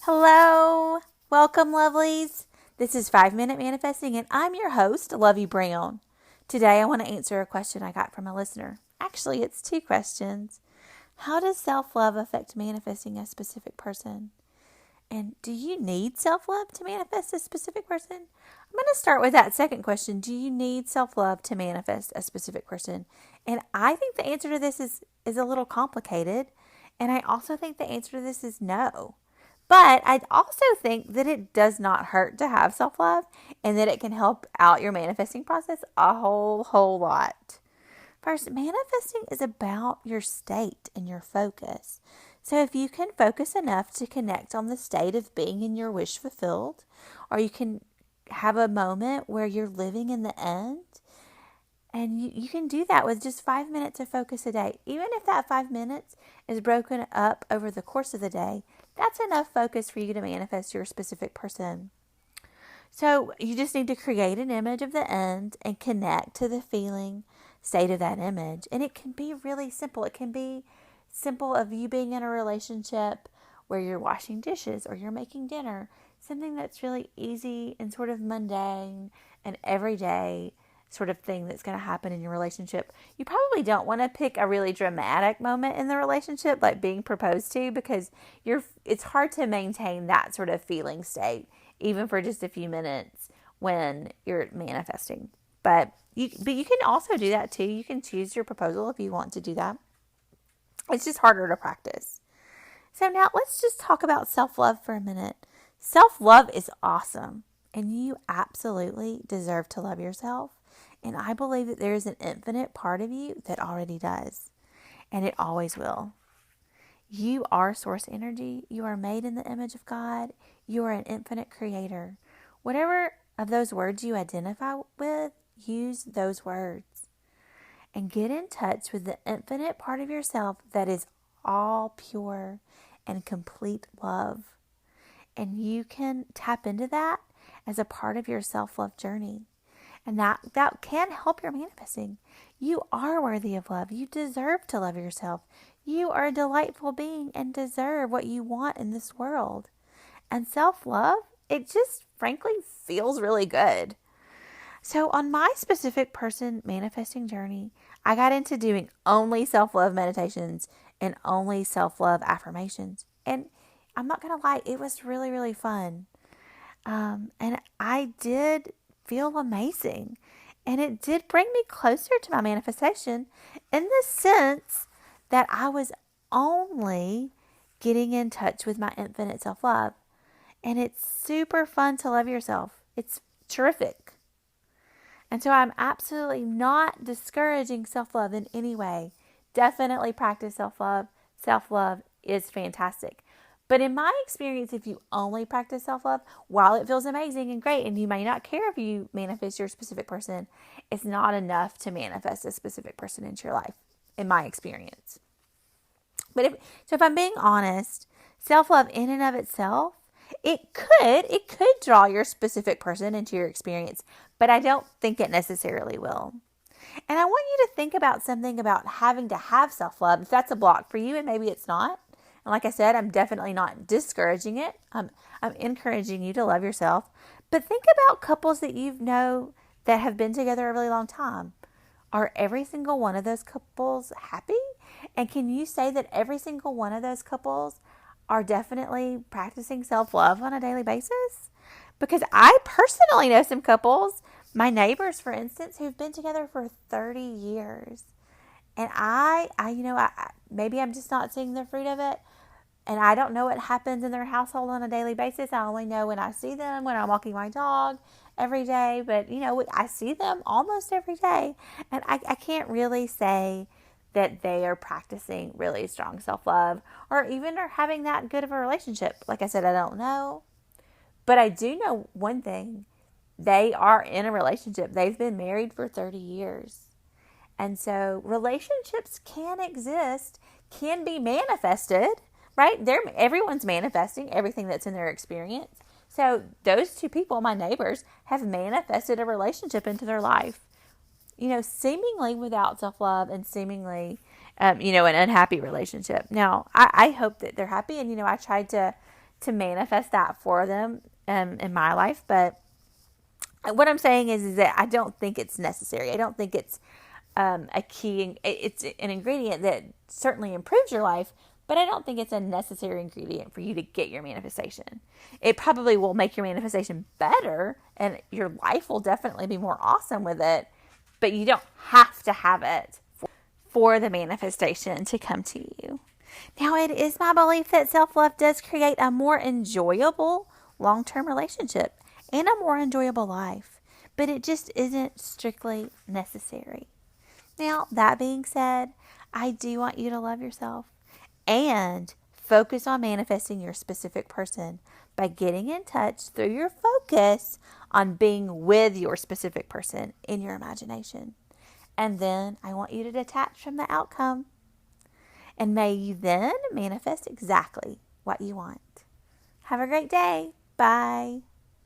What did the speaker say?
Hello, welcome, lovelies. This is 5 Minute Manifesting, and I'm your host, Lovey Brown. Today, I want to answer a question I got from a listener. Actually, it's two questions. How does self love affect manifesting a specific person? And do you need self love to manifest a specific person? I'm going to start with that second question. Do you need self love to manifest a specific person? And I think the answer to this is a little complicated. And I also think the answer to this is no. But I also think that it does not hurt to have self love and that it can help out your manifesting process a whole lot. First, manifesting is about your state and your focus. So if you can focus enough to connect on the state of being in your wish fulfilled, or you can have a moment where you're living in the end, and you can do that with just 5 minutes of focus a day. Even if that 5 minutes is broken up over the course of the day, that's enough focus for you to manifest your specific person. So you just need to create an image of the end and connect to the feeling state of that image. And it can be really simple. It can be simple of you being in a relationship where you're washing dishes or you're making dinner. Something that's really easy and sort of mundane and everyday sort of thing that's going to happen in your relationship. You probably don't want to pick a really dramatic moment in the relationship, like being proposed to, because it's hard to maintain that sort of feeling state, even for just a few minutes when you're manifesting. But you can also do that too. You can choose your proposal if you want to do that. It's just harder to practice. So now let's just talk about self-love for a minute. Self-love is awesome, and you absolutely deserve to love yourself. And I believe that there is an infinite part of you that already does, and it always will. You are source energy. You are made in the image of God. You are an infinite creator. Whatever of those words you identify with, use those words. And get in touch with the infinite part of yourself that is all pure and complete love. And you can tap into that as a part of your self-love journey. And that can help your manifesting. You are worthy of love. You deserve to love yourself. You are a delightful being and deserve what you want in this world. And self-love, it just frankly feels really good. So on my specific person manifesting journey, I got into doing only self-love meditations and only self-love affirmations. And I'm not going to lie, it was really, really fun. And I did feel amazing. And it did bring me closer to my manifestation in the sense that I was only getting in touch with my infinite self-love. And it's super fun to love yourself. It's terrific. And so I'm absolutely not discouraging self-love in any way. Definitely practice self-love. Self-love is fantastic. But in my experience, if you only practice self-love, while it feels amazing and great, and you may not care if you manifest your specific person, it's not enough to manifest a specific person into your life, in my experience. But if I'm being honest, self-love in and of itself, it could draw your specific person into your experience, but I don't think it necessarily will. And I want you to think about something about having to have self-love. If that's a block for you, and maybe it's not. And like I said, I'm definitely not discouraging it. I'm encouraging you to love yourself. But think about couples that you know that have been together a really long time. Are every single one of those couples happy? And can you say that every single one of those couples are definitely practicing self-love on a daily basis? Because I personally know some couples, my neighbors, for instance, who've been together for 30 years. And I maybe I'm just not seeing the fruit of it. And I don't know what happens in their household on a daily basis. I only know when I see them, when I'm walking my dog every day. But, I see them almost every day. And I can't really say that they are practicing really strong self-love or even are having that good of a relationship. Like I said, I don't know. But I do know one thing. They are in a relationship. They've been married for 30 years. And so relationships can exist, can be manifested, right? Everyone's manifesting everything that's in their experience. So those two people, my neighbors, have manifested a relationship into their life, seemingly without self-love and seemingly, an unhappy relationship. Now, I hope that they're happy. And, I tried to to manifest that for them in my life. But what I'm saying is that I don't think it's necessary. I don't think it's a key. It's an ingredient that certainly improves your life, but I don't think it's a necessary ingredient for you to get your manifestation. It probably will make your manifestation better, and your life will definitely be more awesome with it, but you don't have to have it for the manifestation to come to you. Now, it is my belief that self-love does create a more enjoyable long-term relationship and a more enjoyable life, but it just isn't strictly necessary. Now, that being said, I do want you to love yourself and focus on manifesting your specific person by getting in touch through your focus on being with your specific person in your imagination. And then I want you to detach from the outcome. And may you then manifest exactly what you want. Have a great day. Bye.